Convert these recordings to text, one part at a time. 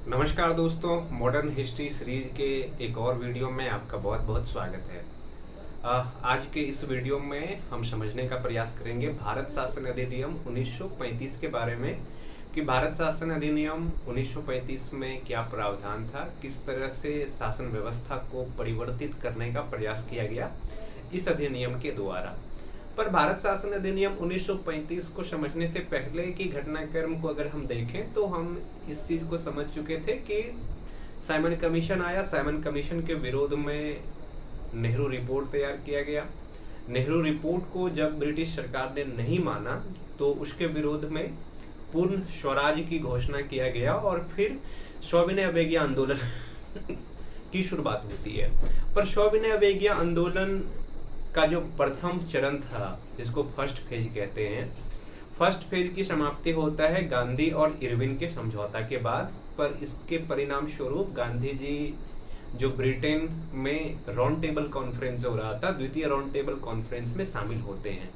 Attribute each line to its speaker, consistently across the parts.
Speaker 1: नमस्कार दोस्तों, modern history series के एक और वीडियो में आपका बहुत बहुत स्वागत है। आज के इस वीडियो में हम समझने का प्रयास करेंगे भारत शासन अधिनियम 1935 के बारे में कि भारत शासन अधिनियम 1935 में क्या प्रावधान था, किस तरह से शासन व्यवस्था को परिवर्तित करने का प्रयास किया गया इस अधिनियम के द्वारा। पर भारत शासन अधिनियम 1935 को समझने से पहले की घटनाक्रम को अगर हम देखें तो हम इस चीज को समझ चुके थे कि साइमन कमीशन आया। साइमन कमीशन के विरोध में नेहरू रिपोर्ट तैयार किया गया। नेहरू रिपोर्ट को जब ब्रिटिश सरकार ने नहीं माना तो उसके विरोध में पूर्ण स्वराज की घोषणा किया गया और फिर सविनय अवज्ञा आंदोलन की शुरुआत होती है। पर सविनय अवज्ञा आंदोलन का जो प्रथम चरण था, जिसको फर्स्ट फेज कहते हैं, फर्स्ट फेज की समाप्ति होता है गांधी और इरविन के समझौता के बाद। पर इसके परिणाम स्वरूप गांधी जी जो ब्रिटेन में राउंड टेबल कॉन्फ्रेंस हो रहा था, द्वितीय राउंड टेबल कॉन्फ्रेंस में शामिल होते हैं।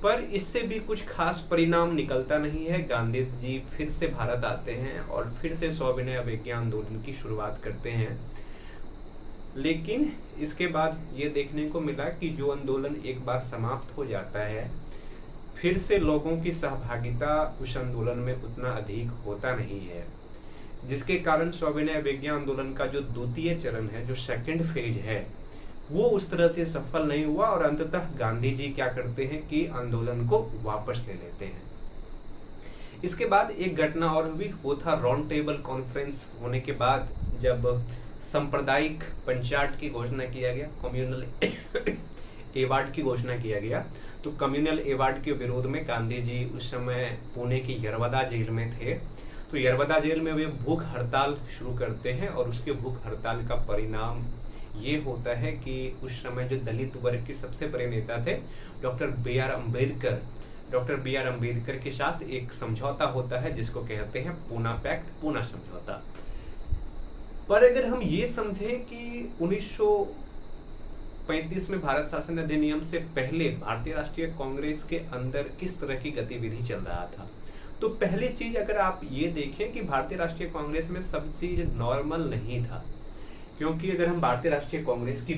Speaker 1: पर इससे भी कुछ खास परिणाम निकलता नहीं है। गांधी जी फिर से भारत आते हैं और फिर से सविनय अवज्ञा आंदोलन की शुरुआत करते हैं। लेकिन इसके बाद ये देखने को मिला कि जो आंदोलन एक बार समाप्त हो जाता है, फिर से लोगों की सहभागिता उस आंदोलन में उतना अधिक होता नहीं है, जिसके कारण सविनय अवज्ञा आंदोलन का जो द्वितीय चरण है, जो सेकंड फेज है, वो उस तरह से सफल नहीं हुआ और अंततः गांधी जी क्या करते हैं कि आंदोलन को वापस ले लेते हैं। इसके बाद एक घटना और हुई, वो था राउंड टेबल कॉन्फ्रेंस होने के बाद जब सांप्रदायिक पंचायत की घोषणा किया गया, कम्युनल एवार्ड की घोषणा किया गया। तो कम्युनल एवार्ड के विरोध में गांधी जी उस समय पुणे की यरवदा जेल में थे। तो यरवदा जेल में वे भूख हड़ताल शुरू करते हैं और उसके भूख हड़ताल का परिणाम ये होता है कि उस समय जो दलित वर्ग के सबसे बड़े नेता थे डॉक्टर बी आर अम्बेडकर के साथ एक समझौता होता है, जिसको कहते हैं पूना पैक्ट, पूना समझौता। पर अगर हम ये समझें कि 1935 में भारत शासन अधिनियम से पहले भारतीय राष्ट्रीय कांग्रेस के अंदर किस तरह की गतिविधि चल रहा था, तो पहली चीज अगर आप ये देखें कि भारतीय राष्ट्रीय कांग्रेस में सब चीज नॉर्मल नहीं था। क्योंकि अगर हम भारतीय राष्ट्रीय कांग्रेस की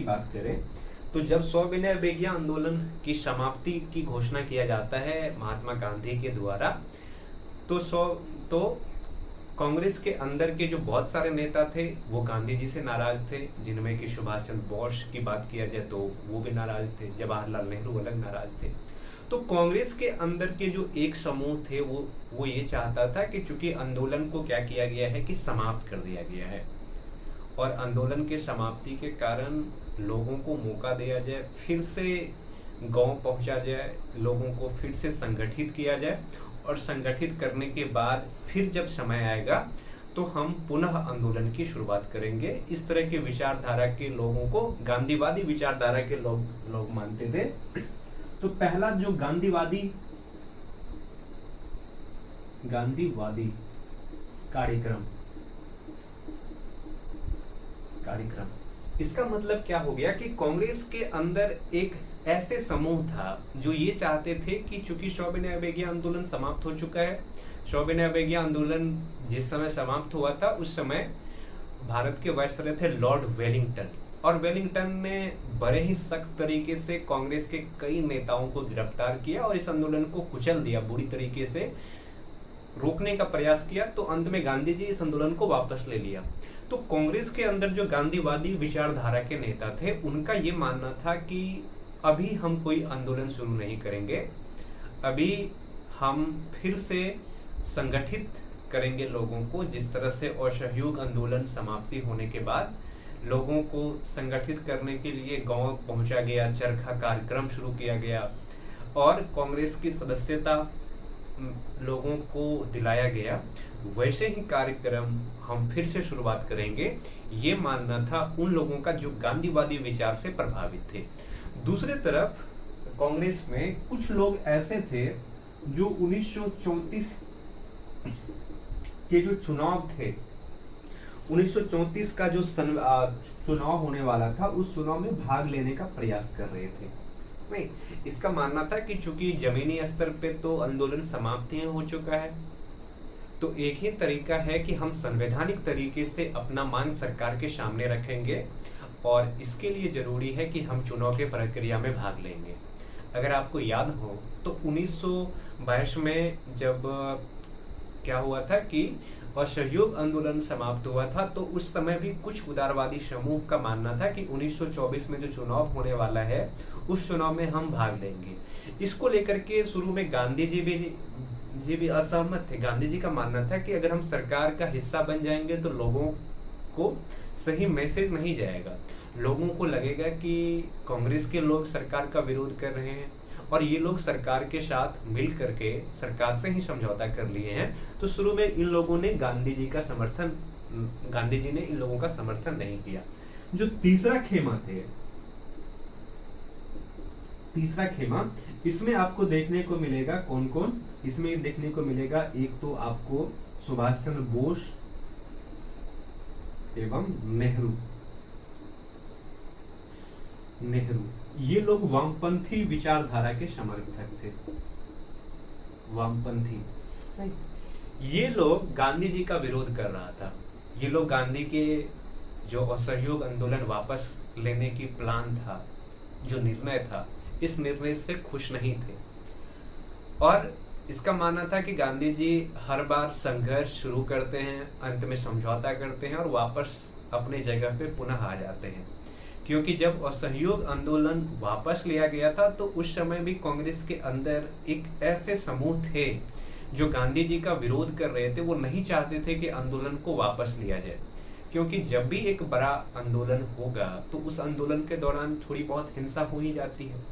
Speaker 1: बात करें, तो जब सविनय अवज्ञा आंदोलन की समाप्ति की घोषणा किया जाता है महात्मा गांधी के द्वारा, तो कांग्रेस के अंदर के जो बहुत सारे नेता थे वो गांधी जी से नाराज थे, जिनमें कि सुभाष चंद्र बोस की बात किया जाए तो वो भी नाराज थे, जवाहरलाल नेहरू अलग नाराज थे। तो कांग्रेस के अंदर के जो एक समूह थे वो ये चाहता था कि चूंकि आंदोलन को क्या किया गया है कि समाप्त कर दिया गया है और आंदोलन के समाप्ति के कारण लोगों को मौका दिया जाए, फिर से गांव पहुंचा जाए, लोगों को फिर से संगठित किया जाए और संगठित करने के बाद फिर जब समय आएगा तो हम पुनः आंदोलन की शुरुआत करेंगे। इस तरह के विचारधारा के लोगों को गांधीवादी विचारधारा के लोग मानते थे। तो पहला जो गांधीवादी कार्यक्रम, इसका मतलब क्या हो गया कि कांग्रेस के अंदर एक ऐसे समूह था जो ये चाहते थे कि चूंकि सविनय अवज्ञा आंदोलन समाप्त हो चुका है, सविनय अवज्ञा आंदोलन जिस समय समाप्त हुआ था उस समय भारत के वायसराय थे लॉर्ड वेलिंगटन, और वेलिंगटन ने बड़े ही सख्त तरीके से कांग्रेस के कई नेताओं को गिरफ्तार किया और इस आंदोलन को कुचल दिया, बुरी तरीके से रोकने का प्रयास किया। तो अंत में गांधी जी इस आंदोलन को वापस ले लिया। तो कांग्रेस के अंदर जो गांधीवादी विचारधारा के नेता थे उनका ये मानना था कि अभी हम कोई आंदोलन शुरू नहीं करेंगे, अभी हम फिर से संगठित करेंगे लोगों को। जिस तरह से असहयोग आंदोलन समाप्ति होने के बाद लोगों को संगठित करने के लिए गांव पहुंचा गया, चरखा कार्यक्रम शुरू किया गया और कांग्रेस की सदस्यता लोगों को दिलाया गया, वैसे ही कार्यक्रम हम फिर से शुरुआत करेंगे, ये मानना था उन लोगों का जो गांधीवादी विचार से प्रभावित थे। दूसरी तरफ कांग्रेस में कुछ लोग ऐसे थे जो 1934 के जो चुनाव थे, 1934 का जो चुनाव होने वाला था, उस चुनाव में भाग लेने का प्रयास कर रहे थे। नहीं, इसका मानना था कि चूंकि जमीनी स्तर पे तो आंदोलन समाप्त ही हो चुका है, तो एक ही तरीका है कि हम संवैधानिक तरीके से अपना मांग सरकार के सामने रखेंगे, और इसके लिए जरूरी है कि हम चुनाव के प्रक्रिया में भाग लेंगे। अगर आपको याद हो तो 1922 में जब क्या हुआ था कि असहयोग आंदोलन समाप्त हुआ था, तो उस समय भी कुछ उदारवादी समूह का मानना था कि 1924 में जो चुनाव होने वाला है उस चुनाव में हम भाग लेंगे। इसको लेकर के शुरू में गांधी जी भी असहमत थे। गांधी जी का मानना था कि अगर हम सरकार का हिस्सा बन जाएंगे तो लोगों को सही मैसेज नहीं जाएगा, लोगों को लगेगा कि कांग्रेस के लोग सरकार का विरोध कर रहे हैं और ये लोग सरकार के साथ मिल करके सरकार से ही समझौता कर लिए हैं। तो शुरू में इन लोगों ने गांधी जी ने इन लोगों का समर्थन नहीं किया। जो तीसरा खेमा इसमें आपको देखने को मिलेगा कौन कौन, इसमें देखने को मिलेगा एक तो आपको सुभाष चंद्र बोस एवं नेहरू, ये लोग वामपंथी विचारधारा के समर्थक थे। वामपंथी, ये लोग गांधी जी का विरोध कर रहा था। ये लोग गांधी के जो असहयोग आंदोलन वापस लेने की प्लान था, जो निर्णय था, इस निर्णय से खुश नहीं थे और इसका मानना था कि गांधी जी हर बार संघर्ष शुरू करते हैं, अंत में समझौता करते हैं और वापस अपने जगह पे पुनः आ जाते हैं। क्योंकि जब असहयोग आंदोलन वापस लिया गया था तो उस समय भी कांग्रेस के अंदर एक ऐसे समूह थे जो गांधी जी का विरोध कर रहे थे। वो नहीं चाहते थे कि आंदोलन को वापस लिया जाए, क्योंकि जब भी एक बड़ा आंदोलन होगा तो उस आंदोलन के दौरान थोड़ी बहुत हिंसा हो ही जाती है।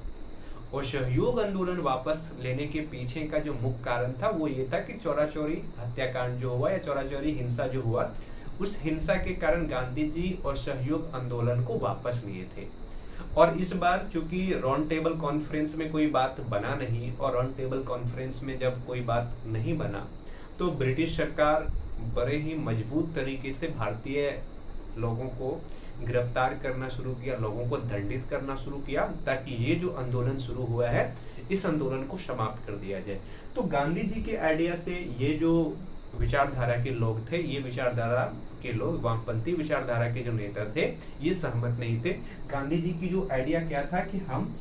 Speaker 1: और असहयोग आंदोलन वापस लेने के पीछे का जो मुख्य कारण था वो ये था कि चौरा चौरी हत्याकांड जो हुआ या चौरा चौरी हिंसा जो हुआ, उस हिंसा के कारण गांधी जी और असहयोग आंदोलन को वापस लिए थे। और इस बार चूंकि राउंड टेबल कॉन्फ्रेंस में कोई बात बना नहीं, और राउंड टेबल कॉन्फ्रेंस में जब कोई बात नहीं बना तो ब्रिटिश सरकार बड़े ही मजबूत तरीके से भारतीय लोगों को गिरफ्तार करना शुरू किया, लोगों को दंडित करना शुरू किया, ताकि ये जो आंदोलन शुरू हुआ है इस आंदोलन को समाप्त कर दिया जाए। तो गांधी जी के आइडिया से ये जो विचारधारा के लोग थे, ये विचारधारा के लोग, वामपंथी विचारधारा के जो नेता थे, ये सहमत नहीं थे। गांधी जी की जो आइडिया क्या था कि हम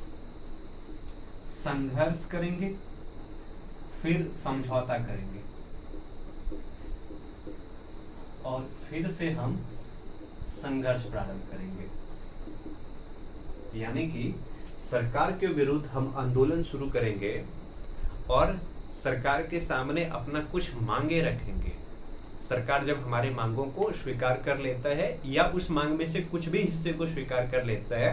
Speaker 1: संघर्ष करेंगे फिर समझौता करेंगे और फिर से हम संघर्ष प्रारंभ करेंगे। यानी कि सरकार के विरुद्ध हम आंदोलन शुरू करेंगे और सरकार के सामने अपना कुछ मांगे रखेंगे। सरकार जब हमारे मांगों को स्वीकार कर लेता है या उस मांग में से कुछ भी हिस्से को स्वीकार कर लेता है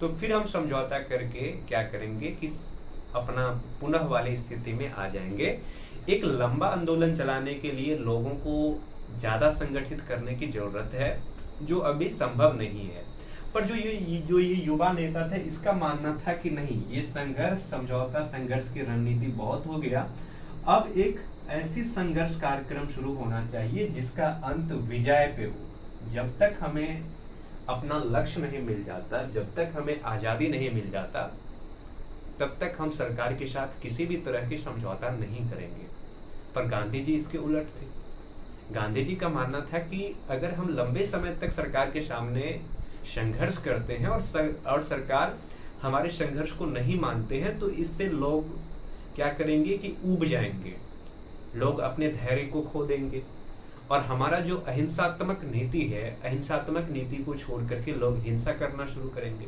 Speaker 1: तो फिर हम समझौता करके क्या करेंगे कि अपना पुनः वाली स्थिति में आ जाएंगे। एक लंबा आंदोलन चलाने के लिए लोगों को ज्यादा संगठित करने की जरूरत है, जो अभी संभव नहीं है। पर जो ये युवा नेता थे, इसका मानना था कि नहीं, ये संघर्ष, समझौता, संघर्ष की रणनीति बहुत हो गया। अब एक ऐसी संघर्ष कार्यक्रम शुरू होना चाहिए जिसका अंत विजय पे हो। जब तक हमें अपना लक्ष्य नहीं मिल जाता, जब तक हमें आजादी नहीं मिल जाता, तब तक हम सरकार के साथ किसी भी तरह की समझौता नहीं करेंगे। पर गांधी जी इसके उलट थे। गांधी जी का मानना था कि अगर हम लंबे समय तक सरकार के सामने संघर्ष करते हैं और सरकार हमारे संघर्ष को नहीं मानते हैं तो इससे लोग क्या करेंगे कि ऊब जाएंगे, लोग अपने धैर्य को खो देंगे और हमारा जो अहिंसात्मक नीति है, अहिंसात्मक नीति को छोड़ करके लोग हिंसा करना शुरू करेंगे।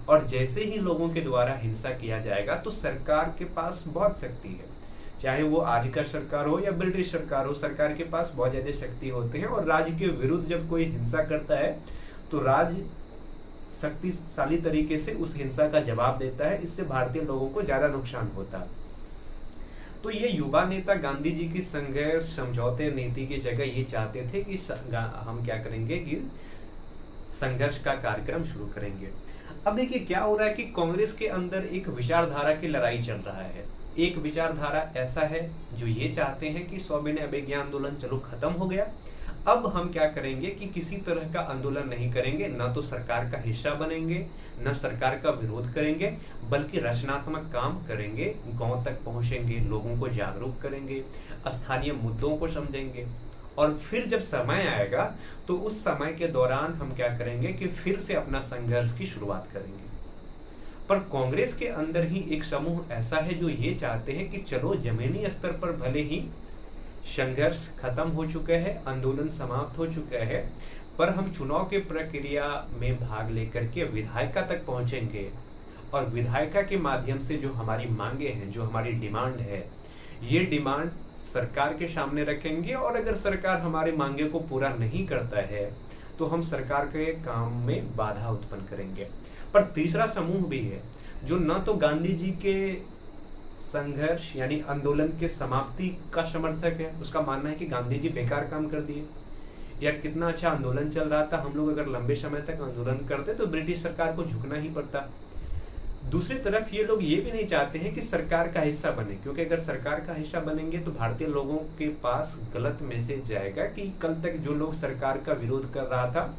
Speaker 1: और जैसे ही लोगों के द्वारा हिंसा किया जाएगा तो सरकार के पास बहुत शक्ति है, चाहे वो आज का सरकार हो या ब्रिटिश सरकार हो, सरकार के पास बहुत ज्यादा शक्ति होते हैं। और राज्य के विरुद्ध जब कोई हिंसा करता है तो राज्य शक्तिशाली तरीके से उस हिंसा का जवाब देता है, इससे भारतीय लोगों को ज्यादा नुकसान होता है। तो ये युवा नेता गांधी जी की संघर्ष समझौते नीति की जगह ये चाहते थे कि हम क्या करेंगे कि संघर्ष का कार्यक्रम शुरू करेंगे। अब देखिए क्या हो रहा है कि कांग्रेस के अंदर एक विचारधारा की लड़ाई चल रहा है। एक विचारधारा ऐसा है जो ये चाहते हैं कि सविनय अवज्ञा आंदोलन चलो खत्म हो गया, अब हम क्या करेंगे कि किसी तरह का आंदोलन नहीं करेंगे, ना तो सरकार का हिस्सा बनेंगे, न सरकार का विरोध करेंगे, बल्कि रचनात्मक काम करेंगे, गांव तक पहुंचेंगे, लोगों को जागरूक करेंगे, स्थानीय मुद्दों को समझेंगे। और फिर जब समय आएगा तो उस समय के दौरान हम क्या करेंगे कि फिर से अपना संघर्ष की शुरुआत करेंगे। पर कांग्रेस के अंदर ही एक समूह ऐसा है जो ये चाहते हैं कि चलो जमीनी स्तर पर भले ही संघर्ष खत्म हो चुका है, आंदोलन समाप्त हो चुका है, पर हम चुनाव की प्रक्रिया में भाग लेकर के विधायिका तक पहुंचेंगे और विधायिका के माध्यम से जो हमारी मांगे हैं, जो हमारी डिमांड है, ये डिमांड सरकार के सामने रखेंगे। और अगर सरकार हमारी मांगे को पूरा नहीं करता है तो हम सरकार के काम में बाधा उत्पन्न करेंगे। पर तीसरा समूह भी है जो न तो गांधी जी के संघर्ष यानी आंदोलन के समाप्ति का समर्थक है, उसका मानना है कि गांधी जी बेकार काम कर दिए, या कितना अच्छा आंदोलन चल रहा था, हम लोग अगर लंबे समय तक आंदोलन करते तो ब्रिटिश सरकार को झुकना ही पड़ता। दूसरी तरफ ये लोग ये भी नहीं चाहते हैं कि सरकार का हिस्सा बने, क्योंकि अगर सरकार का हिस्सा बनेंगे तो भारतीय लोगों के पास गलत मैसेज जाएगा कि कल तक जो लोग सरकार का विरोध कर रहा था,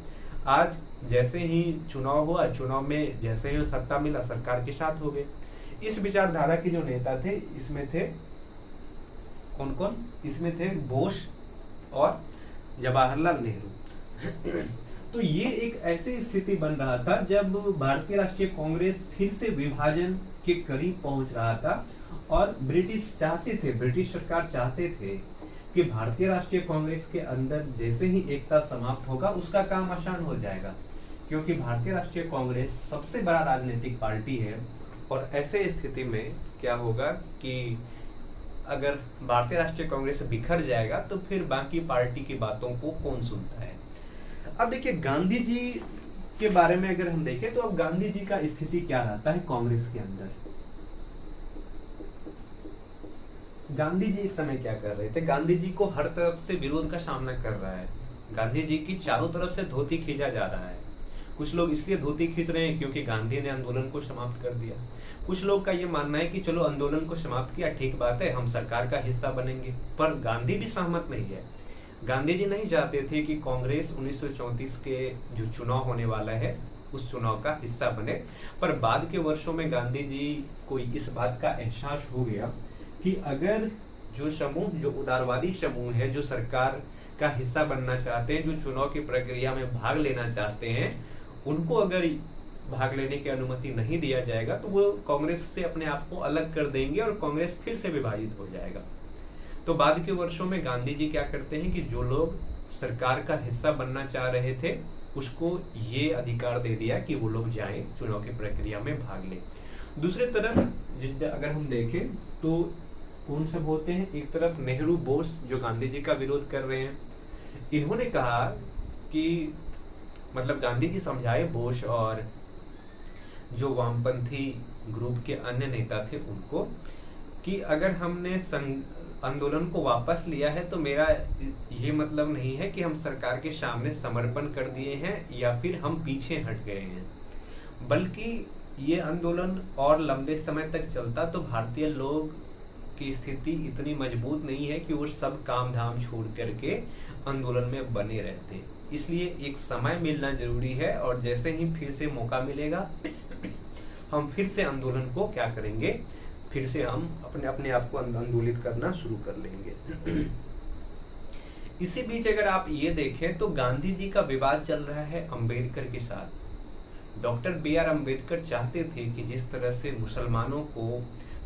Speaker 1: आज जैसे ही चुनाव हुआ, चुनाव में जैसे ही सत्ता मिला, सरकार के साथ हो गए। इस विचारधारा के जो नेता थे, इसमें थे कौन कौन? इसमें थे बोस और जवाहरलाल नेहरू। तो ये एक ऐसी स्थिति बन रहा था जब भारतीय राष्ट्रीय कांग्रेस फिर से विभाजन के करीब पहुंच रहा था और ब्रिटिश सरकार चाहते थे कि भारतीय राष्ट्रीय कांग्रेस के अंदर जैसे ही एकता समाप्त होगा उसका काम आसान हो जाएगा, क्योंकि भारतीय राष्ट्रीय कांग्रेस सबसे बड़ा राजनीतिक पार्टी है। और ऐसे स्थिति में क्या होगा कि अगर भारतीय राष्ट्रीय कांग्रेस बिखर जाएगा तो फिर बाकी पार्टी की बातों को कौन सुनता है। अब देखिए गांधी जी के बारे में अगर हम देखें तो अब गांधी जी का स्थिति क्या रहता है कांग्रेस के अंदर। गांधी जी इस समय क्या कर रहे थे? गांधी जी को हर तरफ से विरोध का सामना कर रहा है। गांधी जी की चारों तरफ से धोती खींचा जा रहा है। कुछ लोग इसलिए धोती खींच रहे हैं क्योंकि गांधी ने आंदोलन को समाप्त कर दिया। कुछ लोग का ये मानना है कि चलो आंदोलन को समाप्त किया, ठीक बात है, हम सरकार का हिस्सा बनेंगे। पर गांधी भी सहमत नहीं है। गांधी जी नहीं चाहते थे कि कांग्रेस 1934 के जो चुनाव होने वाला है उस चुनाव का हिस्सा बने। पर बाद के वर्षों में गांधी जी को इस बात का एहसास हो गया कि अगर जो समूह, जो उदारवादी समूह है, जो सरकार का हिस्सा बनना चाहते हैं, जो चुनाव की प्रक्रिया में भाग लेना चाहते हैं, उनको अगर भाग लेने की अनुमति नहीं दिया जाएगा तो वो कांग्रेस से अपने आप को अलग कर देंगे और कांग्रेस फिर से विभाजित हो जाएगा। तो बाद के वर्षों में गांधी जी क्या करते हैं कि जो लोग सरकार का हिस्सा बनना चाह रहे थे उसको ये अधिकार दे दिया कि वो लोग जाएं, चुनाव की प्रक्रिया में भाग लें। दूसरी तरफ अगर हम देखें तो कौन सब होते हैं? एक तरफ नेहरू बोस जो गांधी जी का विरोध कर रहे हैं। इन्होंने कहा कि मतलब गांधी जी समझाए बोस और जो वामपंथी ग्रुप के अन्य नेता थे उनको कि अगर हमने आंदोलन को वापस लिया है तो मेरा ये मतलब नहीं है कि हम सरकार के सामने समर्पण कर दिए हैं या फिर हम पीछे हट गए हैं, बल्कि ये आंदोलन और लंबे समय तक चलता तो भारतीय लोग की स्थिति इतनी मजबूत नहीं है कि वो सब काम धाम छोड़ करके आंदोलन में बने रहते। इसलिए एक समय मिलना जरूरी है और जैसे ही फिर से मौका मिलेगा हम फिर से आंदोलन को क्या करेंगे, फिर से हम अपने आप को आंदोलित करना शुरू कर लेंगे। इसी बीच अगर आप ये देखें तो गांधी जी का विवाद चल रहा है अंबेडकर के साथ। Doctor B.R. अम्बेडकर चाहते थे कि जिस तरह से मुसलमानों को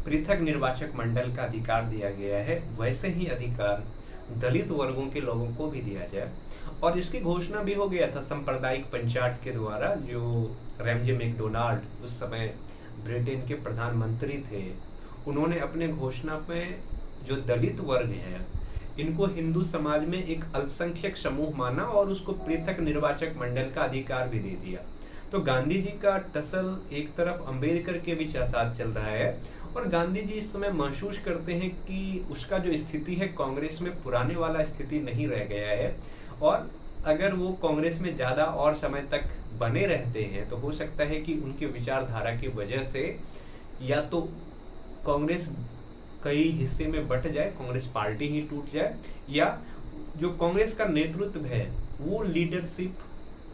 Speaker 1: पृथक निर्वाचक मंडल का अधिकार दिया गया है वैसे ही अधिकार दलित वर्गों के लोगों को भी दिया जाए। और इसकी घोषणा भी हो गया था सांप्रदायिक पंचायत के द्वारा। जो रैमजे मैकडोनाल्ड उस समय ब्रिटेन के प्रधानमंत्री थे, उन्होंने अपने घोषणा में जो दलित वर्ग है इनको हिंदू समाज में एक अल्पसंख्यक समूह माना और उसको पृथक निर्वाचक मंडल का अधिकार भी दे दिया। तो गांधी जी का टसल एक तरफ अंबेडकर के भी साथ चल रहा है और गांधी जी इस समय महसूस करते हैं कि उसका जो स्थिति है कांग्रेस में पुराने वाला स्थिति नहीं रह गया है और अगर वो कांग्रेस में ज्यादा और समय तक बने रहते हैं तो हो सकता है कि उनके विचारधारा की वजह से या तो कांग्रेस कई हिस्से में बट जाए, कांग्रेस पार्टी ही टूट जाए, या जो कांग्रेस का नेतृत्व है वो लीडरशिप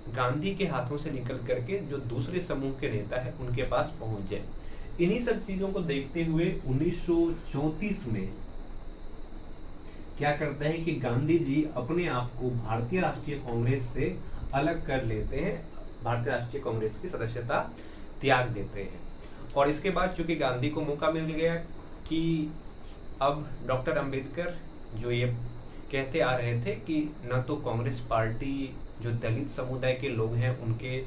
Speaker 1: गांधी के हाथों से निकल करके जो दूसरे समूह के नेता है उनके पास पहुंच जाए। इन्हीं सब चीजों को देखते हुए 1934 में क्या करता है कि गांधी जी अपने आप को भारतीय राष्ट्रीय कांग्रेस से अलग कर लेते हैं, भारतीय राष्ट्रीय कांग्रेस की सदस्यता त्याग देते हैं। और इसके बाद चूंकि गांधी को मौका मिल गया कि अब डॉक्टर अंबेडकर जो ये कहते आ रहे थे कि न तो कांग्रेस पार्टी जो दलित समुदाय के लोग हैं उनके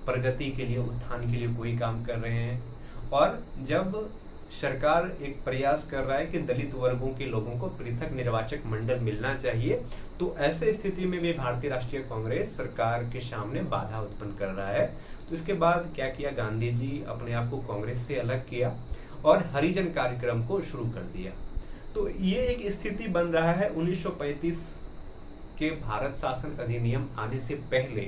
Speaker 1: प्रगति के लिए, उत्थान के लिए कोई काम कर रहे हैं, और जब सरकार एक प्रयास कर रहा है कि दलित वर्गों के लोगों को पृथक निर्वाचक मंडल मिलना चाहिए, तो ऐसे स्थिति में भी भारतीय राष्ट्रीय कांग्रेस सरकार के सामने बाधा उत्पन्न कर रहा है। तो इसके बाद क्या किया, गांधी जी अपने आप को कांग्रेस से अलग किया और हरिजन कार्यक्रम को शुरू कर दिया। तो ये एक स्थिति बन रहा है 1935 के भारत शासन अधिनियम आने से पहले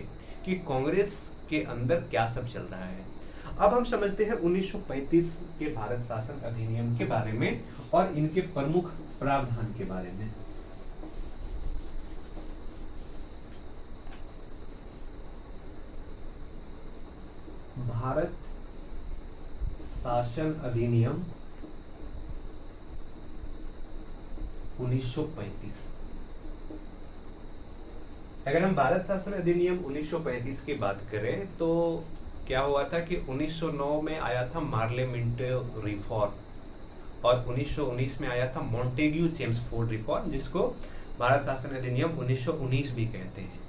Speaker 1: कि कांग्रेस के अंदर क्या सब चल रहा है। अब हम समझते हैं 1935 के भारत शासन अधिनियम के बारे में और इनके प्रमुख प्रावधान के बारे में। भारत शासन अधिनियम 1935। अगर हम भारत शासन अधिनियम 1935 की बात करें तो क्या हुआ था कि 1909 में आया था मार्लियामेंट रिफॉर्म और 1919 में आया था मॉन्टेग्यू चेम्सफोर्ड रिफॉर्म, जिसको भारत शासन अधिनियम 1919 भी कहते हैं।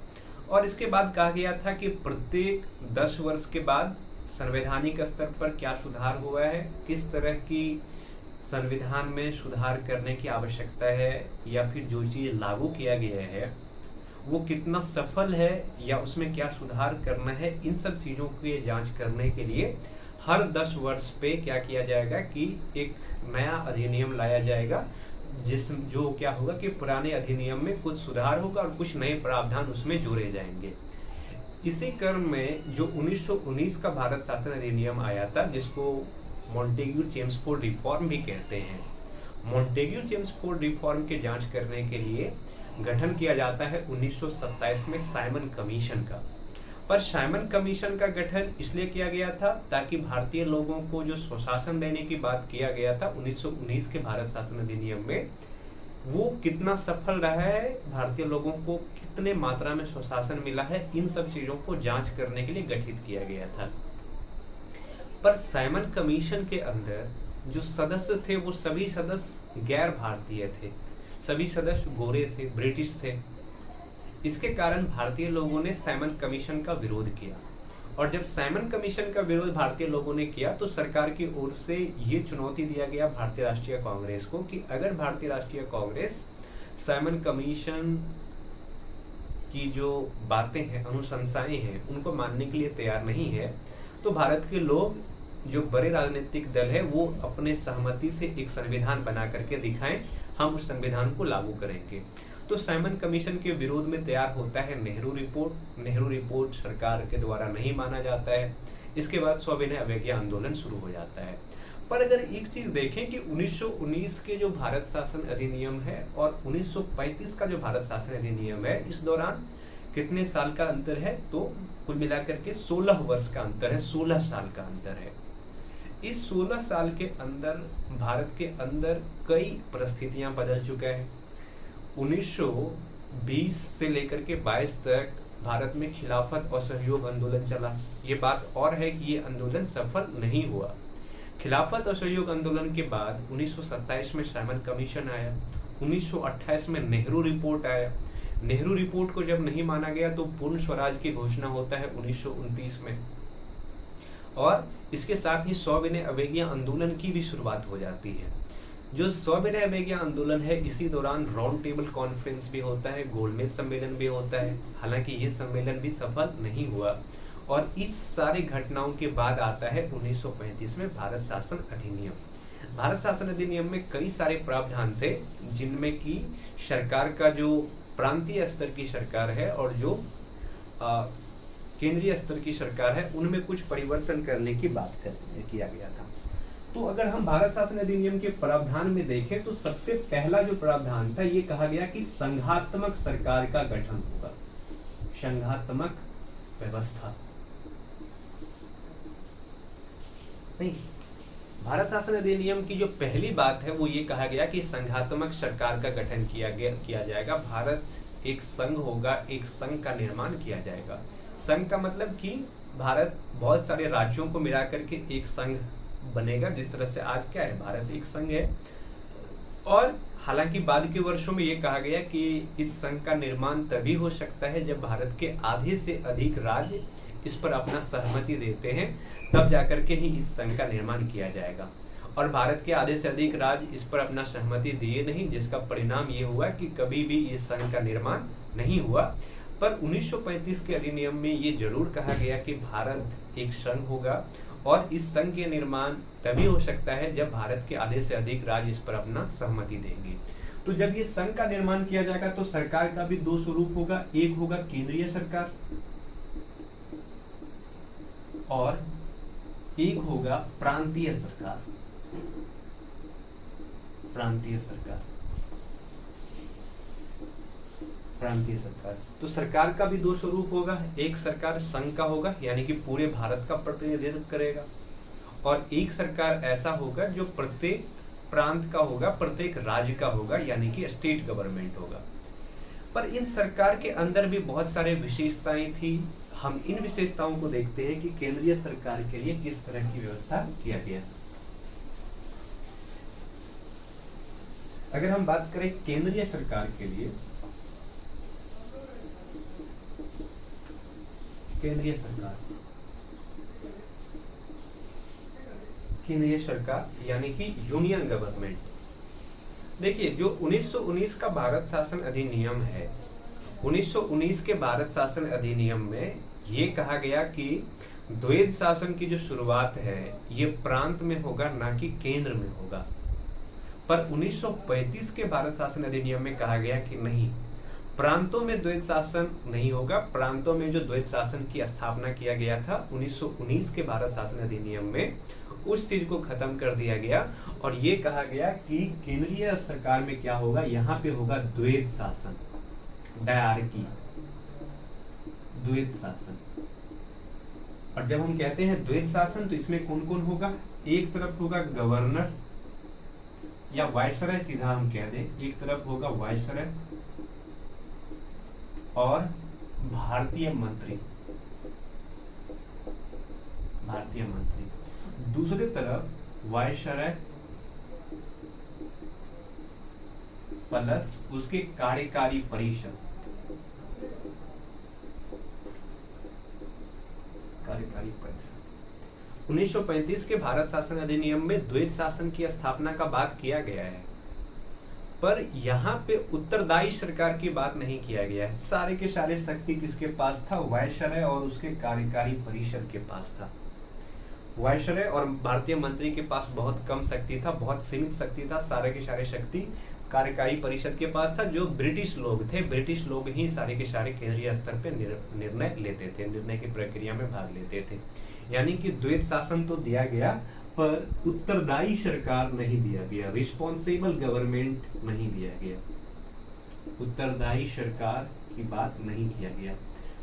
Speaker 1: और इसके बाद कहा गया था कि प्रत्येक 10 वर्ष के बाद संवैधानिक स्तर पर क्या सुधार हुआ है, किस तरह की संविधान में सुधार करने की आवश्यकता है, या फिर जो चीज लागू किया गया है वो कितना सफल है या उसमें क्या सुधार करना है, इन सब चीजों की जांच करने के लिए हर 10 वर्ष पे क्या किया जाएगा कि एक नया अधिनियम लाया जाएगा, जो क्या होगा कि पुराने अधिनियम में कुछ सुधार होगा और कुछ नए प्रावधान उसमें जोड़े जाएंगे। इसी क्रम में जो 1919 का भारत शासन अधिनियम आया था, जिसको मॉन्टेग्यू चेम्सफोर्ड रिफॉर्म भी कहते हैं, मॉन्टेग्यू चेम्सफोर्ड रिफॉर्म की जांच करने के लिए गठन किया जाता है 1927 में साइमन कमीशन का। पर साइमन कमीशन का गठन इसलिए किया गया था ताकि भारतीय लोगों को जो स्वशासन देने की बात किया गया था 1919 के भारत शासन अधिनियम में, वो कितना सफल रहा है, भारतीय लोगों को कितने मात्रा में स्वशासन मिला है, इन सब चीजों को जांच करने के लिए गठित किया गया था। पर साइमन कमीशन के अंदर जो सदस्य थे वो सभी सदस्य गैर भारतीय थे, सभी सदस्य गोरे थे, ब्रिटिश थे। इसके कारण भारतीय लोगों ने साइमन कमीशन का विरोध किया, और जब साइमन कमीशन का विरोध भारतीय लोगों ने किया तो सरकार की ओर से ये चुनौती दिया गया भारतीय राष्ट्रीय कांग्रेस को कि अगर भारतीय राष्ट्रीय कांग्रेस साइमन कमीशन की जो बातें हैं, अनुशंसाएं हैं, उनको मानने के लिए तैयार नहीं है, तो भारत के लोग, जो बड़े राजनीतिक दल है, वो अपने सहमति से एक संविधान बना करके दिखाएं, हम उस संविधान को लागू करेंगे। तो साइमन कमीशन के विरोध में तैयार होता है नेहरू रिपोर्ट। नेहरू रिपोर्ट सरकार के द्वारा नहीं माना जाता है। इसके बाद सविनय अवज्ञा आंदोलन शुरू हो जाता है। पर अगर एक चीज देखें कि 1919 के जो भारत शासन अधिनियम है और 1935 का जो भारत शासन अधिनियम है, इस दौरान कितने साल का अंतर है, तो कुल मिलाकर के 16 वर्ष का अंतर है, 16 साल का अंतर है। इस 16 साल के अंदर भारत के अंदर कई परिस्थितियां बदल चुका है। 1920 से लेकर के 22 तक भारत में खिलाफत असहयोग आंदोलन चला। ये बात और है कि ये आंदोलन सफल नहीं हुआ। खिलाफत असहयोग आंदोलन के बाद 1927 में साइमन कमीशन आया, 1928 में नेहरू रिपोर्ट आया। नेहरू रिपोर्ट को जब नहीं माना गया तो पूर्ण स्वराज की घोषणा होता है 1929 में, और इसके साथ ही सविनय अवज्ञा आंदोलन की भी शुरुआत हो जाती है। जो सविनय अवज्ञा आंदोलन है, इसी दौरान राउंड टेबल कॉन्फ्रेंस भी होता है, गोलमेज सम्मेलन भी होता है। हालांकि ये सम्मेलन भी सफल नहीं हुआ, और इस सारी घटनाओं के बाद आता है 1935 में भारत शासन अधिनियम। भारत शासन अधिनियम में कई सारे प्रावधान थे, जिनमें की सरकार का जो प्रांतीय स्तर की सरकार है और जो केंद्रीय स्तर की सरकार है, उनमें कुछ परिवर्तन करने की बात किया गया था। तो अगर हम भारत शासन अधिनियम के प्रावधान में देखें तो सबसे पहला जो प्रावधान था, ये कहा गया कि संघात्मक सरकार का गठन होगा, संघात्मक व्यवस्था। नहीं, भारत शासन अधिनियम की जो पहली बात है वो ये कहा गया कि संघात्मक सरकार का गठन किया जाएगा। भारत एक संघ होगा, एक संघ का निर्माण किया जाएगा। संघ का मतलब कि भारत बहुत सारे राज्यों को मिला करके एक संघ बनेगा, जिस तरह से आज क्या है, भारत एक संघ है। और हालांकि बाद के वर्षों में ये कहा गया कि इस संघ का निर्माण तभी हो सकता है जब भारत के आधे से अधिक राज्य इस पर अपना सहमति देते हैं, तब जाकर के ही इस संघ का निर्माण किया जाएगा। और भारत के आधे से अधिक राज्य इस पर अपना सहमति दिए नहीं, जिसका परिणाम ये हुआ कि कभी भी इस संघ का निर्माण नहीं हुआ। पर 1935 के अधिनियम में ये जरूर कहा गया कि भारत एक संघ होगा और इस संघ के निर्माण तभी हो सकता है जब भारत के आधे से अधिक राज्य इस पर अपना सहमति देंगे। तो जब ये संघ का निर्माण किया जाएगा तो सरकार का भी दो स्वरूप होगा, एक होगा केंद्रीय सरकार और एक होगा प्रांतीय सरकार। प्रांतीय सरकार, प्रांतीय सरकार। तो सरकार का भी दो स्वरूप होगा, एक सरकार संघ का होगा यानी कि पूरे भारत का प्रतिनिधित्व करेगा, और एक सरकार ऐसा होगा जो प्रत्येक प्रांत का होगा, प्रत्येक राज्य का होगा, यानी कि स्टेट गवर्नमेंट होगा। पर इन सरकार के अंदर भी बहुत सारे विशेषताएं थी। हम इन विशेषताओं को देखते हैं कि केंद्रीय सरकार के लिए किस तरह की व्यवस्था किया गया। अगर हम बात करें केंद्रीय सरकार के लिए, केंद्रीय सरकार, केंद्रीय सरकार यानी कि यूनियन गवर्नमेंट। देखिए, जो 1919 का भारत शासन अधिनियम है, 1919 के भारत शासन अधिनियम में ये कहा गया कि द्वैध शासन की जो शुरुआत है ये प्रांत में होगा, ना कि केंद्र में होगा। पर 1935 के भारत शासन अधिनियम में कहा गया कि नहीं, प्रांतों में द्वैध शासन नहीं होगा। प्रांतों में जो द्वैध शासन की स्थापना किया गया था 1919 के भारत शासन अधिनियम में, उस चीज को खत्म कर दिया गया और ये कहा गया कि केंद्रीय सरकार में क्या होगा, यहाँ पे होगा द्वैध शासन, डायरकी, द्वैध शासन। और जब हम कहते हैं द्वैध शासन तो इसमें कौन कौन होगा, एक तरफ होगा गवर्नर या वायसराय, सीधा हम कह दें, एक तरफ होगा वायसराय और भारतीय मंत्री, भारतीय मंत्री। दूसरी तरफ वायसराय प्लस उसके कार्यकारी परिषद, कार्यकारी परिषद। 1935 के भारत शासन अधिनियम में द्वैध शासन की स्थापना का बात किया गया है, पर यहाँ पे उत्तरदायी सरकार की बात नहीं किया गया है। सारे के सारे शक्ति किसके पास था, वायसराय और उसके कार्यकारी परिषद के पास था। वायसराय और भारतीय मंत्री के पास बहुत कम शक्ति था, बहुत सीमित शक्ति था। सारे के सारे शक्ति कार्यकारी परिषद के पास था, जो ब्रिटिश लोग थे। ब्रिटिश लोग ही सारे के सारे केंद्रीय स्तर पे निर्णय लेते थे, निर्णय की प्रक्रिया में भाग लेते थे। यानी कि द्वैध शासन तो दिया गया पर उत्तरदायी सरकार नहीं दिया गया, रिस्पॉन्सिबल गवर्नमेंट नहीं दिया गया, उत्तरदायी सरकार की बात नहीं किया गया।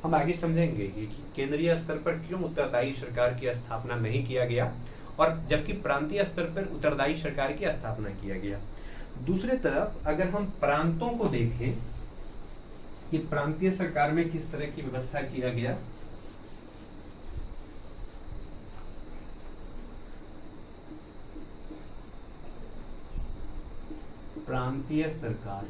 Speaker 1: हम आगे समझेंगे कि केंद्रीय स्तर पर क्यों उत्तरदायी सरकार की स्थापना नहीं किया गया और जबकि प्रांतीय स्तर पर उत्तरदायी सरकार की स्थापना किया गया। दूसरी तरफ अगर हम प्रांतों को देखें कि प्रांतीय सरकार में किस तरह की व्यवस्था किया गया, प्रांतीय सरकार,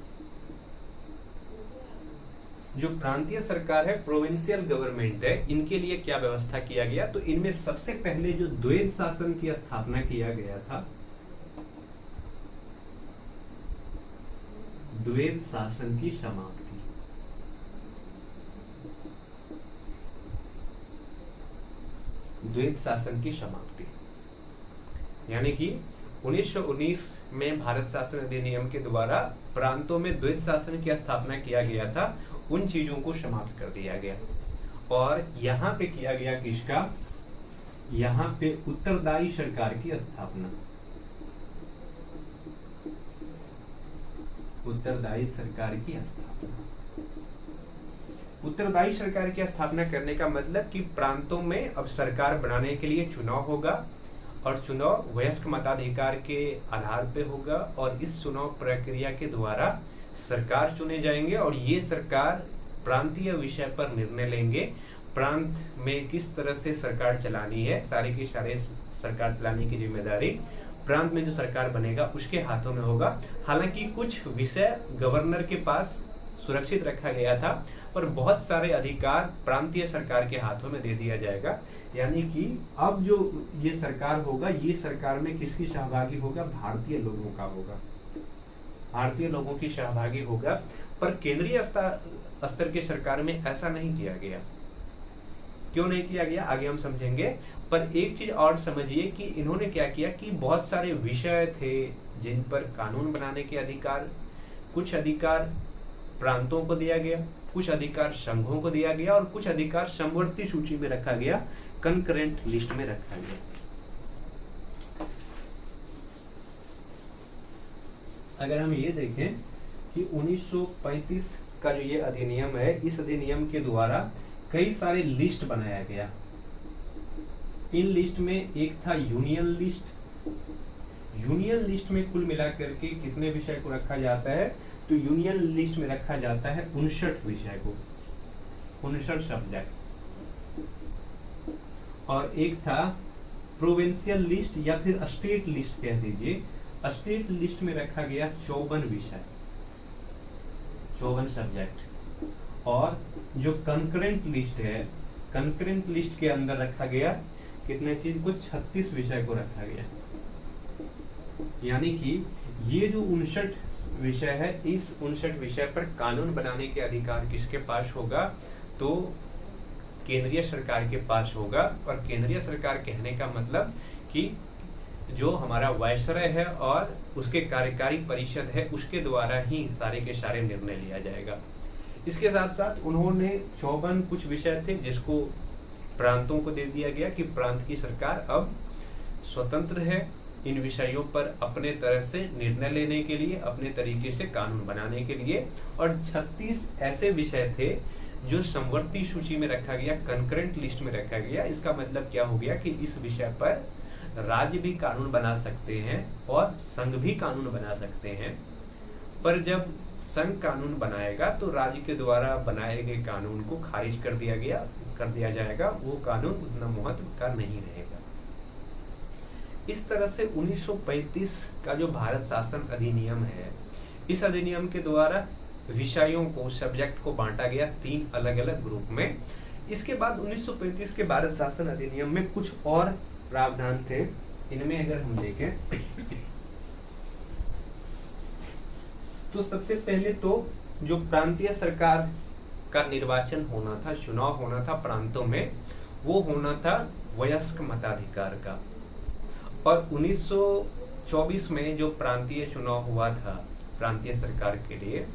Speaker 1: जो प्रांतीय सरकार है, प्रोविंशियल गवर्नमेंट है, इनके लिए क्या व्यवस्था किया गया, तो इनमें सबसे पहले जो द्वैध शासन की स्थापना किया गया था, द्वैध शासन की समाप्ति, द्वैध शासन की समाप्ति। यानी कि 1919 में भारत शासन अधिनियम के द्वारा प्रांतों में द्वैध शासन की स्थापना किया गया था, उन चीजों को समाप्त कर दिया गया और यहाँ पे किया गया किसका, यहाँ पे उत्तरदायी सरकार की स्थापना, उत्तरदायी सरकार की स्थापना। उत्तरदायी सरकार की स्थापना करने का मतलब कि प्रांतों में अब सरकार बनाने के लिए चुनाव होगा और चुनाव वयस्क मताधिकार के आधार पे होगा और इस चुनाव प्रक्रिया के द्वारा सरकार चुने जाएंगे और ये सरकार प्रांतीय विषय पर निर्णय लेंगे। प्रांत में किस तरह से सरकार चलानी है, सारे की सारे सरकार चलाने की जिम्मेदारी प्रांत में जो सरकार बनेगा उसके हाथों में होगा। हालांकि कुछ विषय गवर्नर के पास सुरक्षित रखा गया था, पर बहुत सारे अधिकार प्रांतीय सरकार के हाथों में दे दिया जाएगा। यानी कि अब जो ये सरकार होगा, ये सरकार में किसकी सहभागी होगा? भारतीय लोगों का होगा, भारतीय लोगों की सहभागी होगा। पर केंद्रीय स्तर के सरकार में ऐसा नहीं किया गया। क्यों नहीं किया गया आगे हम समझेंगे। पर एक चीज और समझिए कि इन्होंने क्या किया कि बहुत सारे विषय थे जिन पर कानून बनाने के अधिकार, कुछ अधिकार प्रांतों को दिया गया, कुछ अधिकार संघों को दिया गया और कुछ अधिकार समवर्ती सूची में रखा गया, कंकरेंट लिस्ट में रखा गया। अगर हम ये देखें कि 1935 का जो ये अधिनियम है, इस अधिनियम के द्वारा कई सारे लिस्ट बनाया गया। इन लिस्ट में एक था यूनियन लिस्ट। यूनियन लिस्ट में कुल मिलाकर के कितने विषय को रखा जाता है? तो यूनियन लिस्ट में रखा जाता है 59 विषय को, 59 सब्जेक्ट। और एक था प्रोविंशियल लिस्ट या फिर स्टेट लिस्ट कह दीजिए। स्टेट लिस्ट में रखा गया 54 विषय, 54 सब्जेक्ट। और जो कंकरेंट लिस्ट है, कंकरेंट लिस्ट के अंदर रखा गया कितने चीज को? 36 विषय को रखा गया। यानी कि ये जो 59 विषय है, इस 59 विषय पर कानून बनाने के अधिकार किसके पास होगा? तो केंद्रीय सरकार के पास होगा। और केंद्रीय सरकार कहने का मतलब कि जो हमारा वायसराय है और उसके कार्यकारी परिषद है, उसके द्वारा ही सारे के सारे निर्णय लिया जाएगा। इसके साथ साथ उन्होंने 54 कुछ विषय थे जिसको प्रांतों को दे दिया गया कि प्रांत की सरकार अब स्वतंत्र है इन विषयों पर अपने तरह से निर्णय लेने के लिए, अपने तरीके से कानून बनाने के लिए। और 36 ऐसे विषय थे जो समवर्ती सूची में रखा गया, कंकरेंट लिस्ट में रखा गया। इसका मतलब क्या हो गया कि इस विषय पर राज्य भी कानून बना सकते हैं और संघ भी कानून बना सकते हैं। पर जब संघ कानून बनाएगा तो राज्य के द्वारा बनाए गए कानून को खारिज कर दिया जाएगा, वो कानून उतना महत्व का नहीं रहेगा। इस तरह से 1935 का जो भारत शासन अधिनियम है, इस अधिनियम के द्वारा विषयों को, सब्जेक्ट को बांटा गया 3 अलग अलग ग्रुप में। इसके बाद 1935 के भारत शासन अधिनियम में कुछ और प्रावधान थे। इनमें अगर हम देखें तो सबसे पहले तो जो प्रांतीय सरकार का निर्वाचन होना था, चुनाव होना था प्रांतों में, वो होना था वयस्क मताधिकार का। और 1924 में जो प्रांतीय चुनाव हुआ था प्रांतीय सरकार के लिए,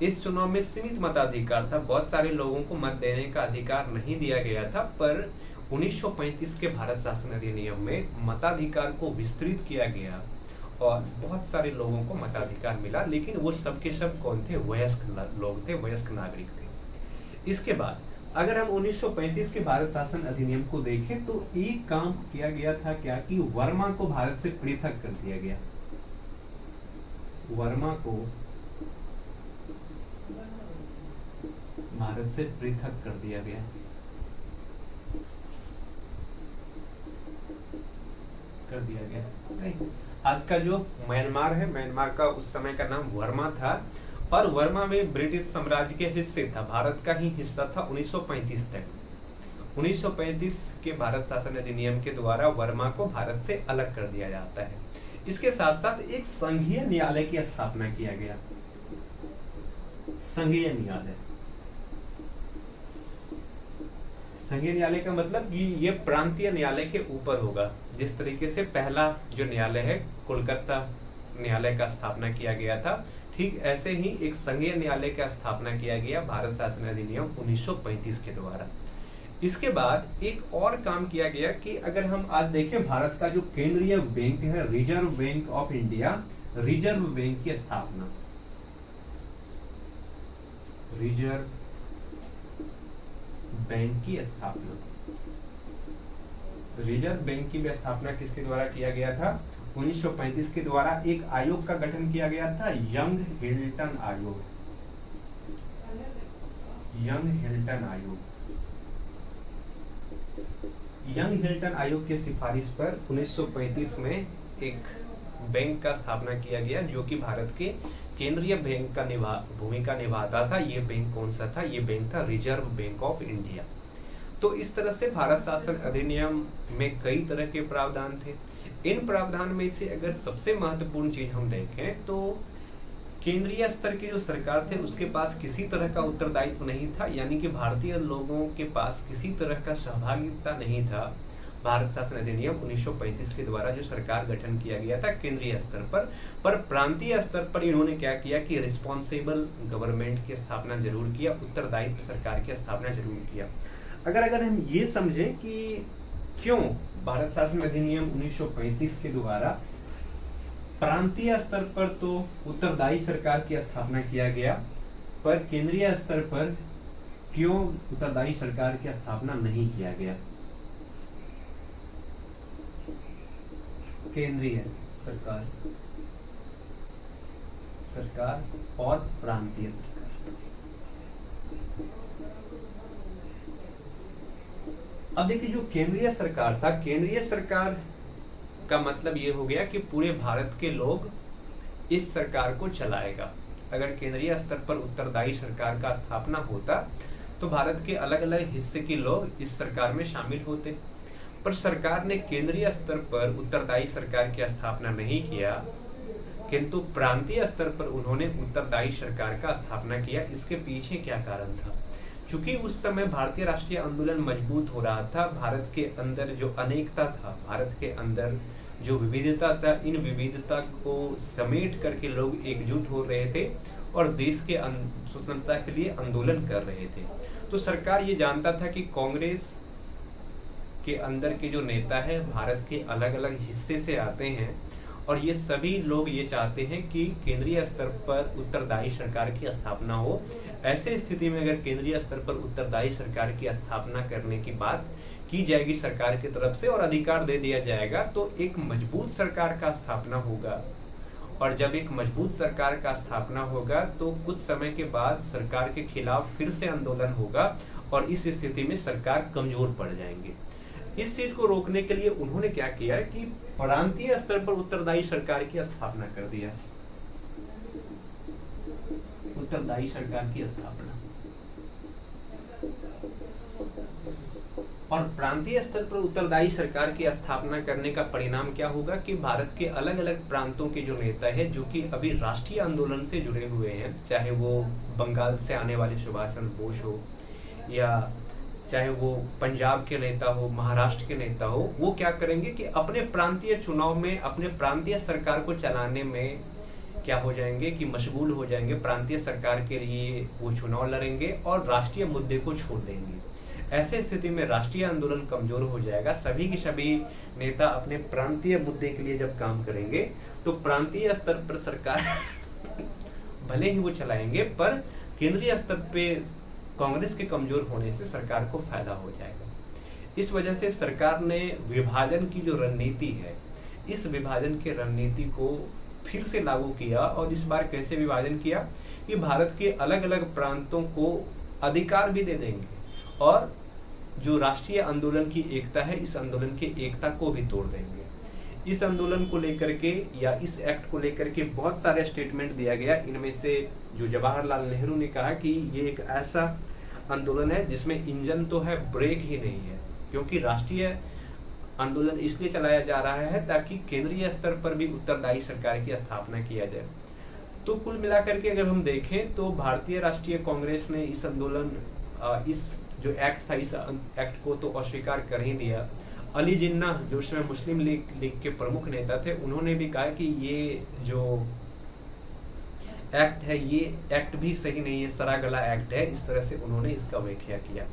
Speaker 1: इस चुनाव में सीमित मताधिकार था, बहुत सारे लोगों को मत देने का अधिकार नहीं दिया गया था। पर 1935 के भारत शासन अधिनियम में मताधिकार को विस्तृत किया गया और बहुत सारे लोगों को मताधिकार मिला। लेकिन वो सबके सब कौन थे? वयस्क लोग थे, वयस्क नागरिक थे। इसके बाद अगर हम 1935 के भारत शासन अधिनियम को देखें तो एक काम किया गया था क्या कि वर्मा को भारत से पृथक कर दिया गया। वर्मा को भारत से पृथक कर दिया गया। आज का जो म्यांमार है, म्यांमार का उस समय का नाम वर्मा था और वर्मा में ब्रिटिश साम्राज्य के हिस्से था, भारत का ही हिस्सा था 1935 तक। 1935 के भारत शासन अधिनियम के द्वारा वर्मा को भारत से अलग कर दिया जाता है। इसके साथ साथ एक संघीय न्यायालय की स्थापना किया गया। संघीय न्यायालय, संघीय न्यायालय का मतलब कि ये प्रांतीय न्यायालय के ऊपर होगा। जिस तरीके से पहला जो न्यायालय है कोलकाता न्यायालय का स्थापना किया गया था, ठीक ऐसे ही एक संघीय न्यायालय का स्थापना किया गया भारत शासन अधिनियम 1935 के द्वारा। इसके बाद एक और काम किया गया कि अगर हम आज देखें भारत का जो केंद्रीय बैंक है, reserve bank of India, reserve bank की स्थापना। रिजर्व बैंक की स्थापना। रिजर्व बैंक की स्थापना किसके द्वारा किया गया था? 1935 के द्वारा एक आयोग का गठन किया गया था, यंग हिल्टन आयोग। यंग हिल्टन आयोग। यंग हिल्टन आयोग के सिफारिश पर 1935 में एक बैंक का स्थापना किया गया, जो कि भारत के केंद्रीय बैंक का भूमिका निभाता था। ये बैंक कौन सा था? ये बैंक था रिजर्व बैंक ऑफ इंडिया। तो इस तरह से भारत शासन अधिनियम में कई तरह के प्रावधान थे। इन प्रावधान में से अगर सबसे महत्वपूर्ण चीज हम देखें तो केंद्रीय स्तर की जो सरकार थे उसके पास किसी तरह का उत्तरदायित्व नहीं था, यानी कि भारतीय लोगों के पास किसी तरह का सहभागिता नहीं था। भारत शासन अधिनियम 1935 के द्वारा जो सरकार गठन किया गया था केंद्रीय स्तर पर प्रांतीय स्तर पर इन्होंने क्या किया कि रिस्पॉन्सिबल गवर्नमेंट की स्थापना जरूर किया, उत्तरदायित्व सरकार की स्थापना जरूर किया। अगर हम ये समझें कि क्यों भारत शासन अधिनियम 1935 के द्वारा प्रांतीय स्तर पर तो उत्तरदायी सरकार की स्थापना किया गया, पर केंद्रीय स्तर पर क्यों उत्तरदायी सरकार की स्थापना नहीं किया गया? केंद्रीय सरकार और प्रांतीय सरकार। अब देखिए, जो केंद्रीय सरकार था, केंद्रीय सरकार का मतलब ये हो गया कि पूरे भारत के लोग इस सरकार को चलाएगा। अगर केंद्रीय स्तर पर उत्तरदायी सरकार का स्थापना होता तो भारत के अलग अलग हिस्से के लोग इस सरकार में शामिल होते, पर सरकार ने केंद्रीय स्तर पर उत्तरदायी सरकार की स्थापना नहीं किया, किंतु प्रांतीय स्तर पर उन्होंने उत्तरदायी सरकार का स्थापना किया। इसके पीछे क्या कारण था? चूंकि उस समय भारतीय राष्ट्रीय आंदोलन मजबूत हो रहा था, भारत के अंदर जो अनेकता था, भारत के अंदर जो विविधता था, इन विविधता को समेट करके लोग एकजुट हो रहे थे और देश के स्वतंत्रता के लिए आंदोलन कर रहे थे। तो सरकार ये जानता था कि कांग्रेस के अंदर के जो नेता है भारत के अलग अलग हिस्से से आते हैं और ये सभी लोग ये चाहते हैं कि केंद्रीय स्तर पर उत्तरदायी सरकार की स्थापना हो। ऐसे स्थिति में अगर केंद्रीय स्तर पर उत्तरदायी सरकार की स्थापना करने की बात की जाएगी सरकार की तरफ से और अधिकार दे दिया जाएगा, तो एक मजबूत सरकार का स्थापना होगा। और जब एक मजबूत सरकार का स्थापना होगा तो कुछ समय के बाद सरकार के खिलाफ फिर से आंदोलन होगा और इस स्थिति में सरकार कमजोर पड़ जाएंगे। इस चीज को रोकने के लिए उन्होंने क्या किया कि प्रांतीय स्तर पर उत्तरदायी सरकार की स्थापना कर दिया। उत्तरदायी सरकार की स्थापना। और प्रांतीय स्तर पर उत्तरदायी सरकार की स्थापना करने का परिणाम क्या होगा कि भारत के अलग अलग प्रांतों के जो नेता है, जो कि अभी राष्ट्रीय आंदोलन से जुड़े हुए हैं, चाहे वो बंगाल से आने वाले सुभाष चंद्र बोस हो या चाहे वो पंजाब के नेता हो, महाराष्ट्र के नेता हो, वो क्या करेंगे कि अपने प्रांतीय चुनाव में अपने प्रांतीय सरकार को चलाने में क्या हो जाएंगे कि मशगूल हो जाएंगे। प्रांतीय सरकार के लिए वो चुनाव लड़ेंगे और राष्ट्रीय मुद्दे को छोड़ देंगे। ऐसे स्थिति में राष्ट्रीय आंदोलन कमजोर हो जाएगा। सभी के सभी नेता अपने प्रांतीय मुद्दे के लिए जब काम करेंगे तो प्रांतीय स्तर पर सरकार भले ही वो चलाएंगे, पर केंद्रीय स्तर पे कांग्रेस के कमजोर होने से सरकार को फायदा हो जाएगा। इस वजह से सरकार ने विभाजन की जो रणनीति है, इस विभाजन की रणनीति को फिर से लागू किया। और इस बार कैसे विभाजन किया कि भारत के अलग अलग प्रांतों को अधिकार भी दे देंगे और जो राष्ट्रीय आंदोलन की एकता है, इस आंदोलन की एकता को भी तोड़ देंगे। इस आंदोलन को लेकर के या इस एक्ट को लेकर के बहुत सारे स्टेटमेंट दिया गया। इनमें से जो जवाहरलाल नेहरू ने कहा कि ये एक ऐसा आंदोलन है जिसमें इंजन तो है, ब्रेक ही नहीं है, क्योंकि राष्ट्रीय आंदोलन इसलिए चलाया जा रहा है ताकि केंद्रीय स्तर पर भी उत्तरदायी सरकार की स्थापना किया जाए। तो कुल मिलाकर के अगर हम देखें तो भारतीय राष्ट्रीय कांग्रेस ने इस आंदोलन, इस जो एक्ट था, इस एक्ट को तो अस्वीकार कर ही दिया। अली जिन्ना जो उसमें मुस्लिम लीग के प्रमुख नेता थे, उन्होंने भी कहा कि ये जो एक्ट है, ये एक्ट भी सही नहीं है, सरागला एक्ट है। इस तरह से उन्होंने इसका व्याख्या किया।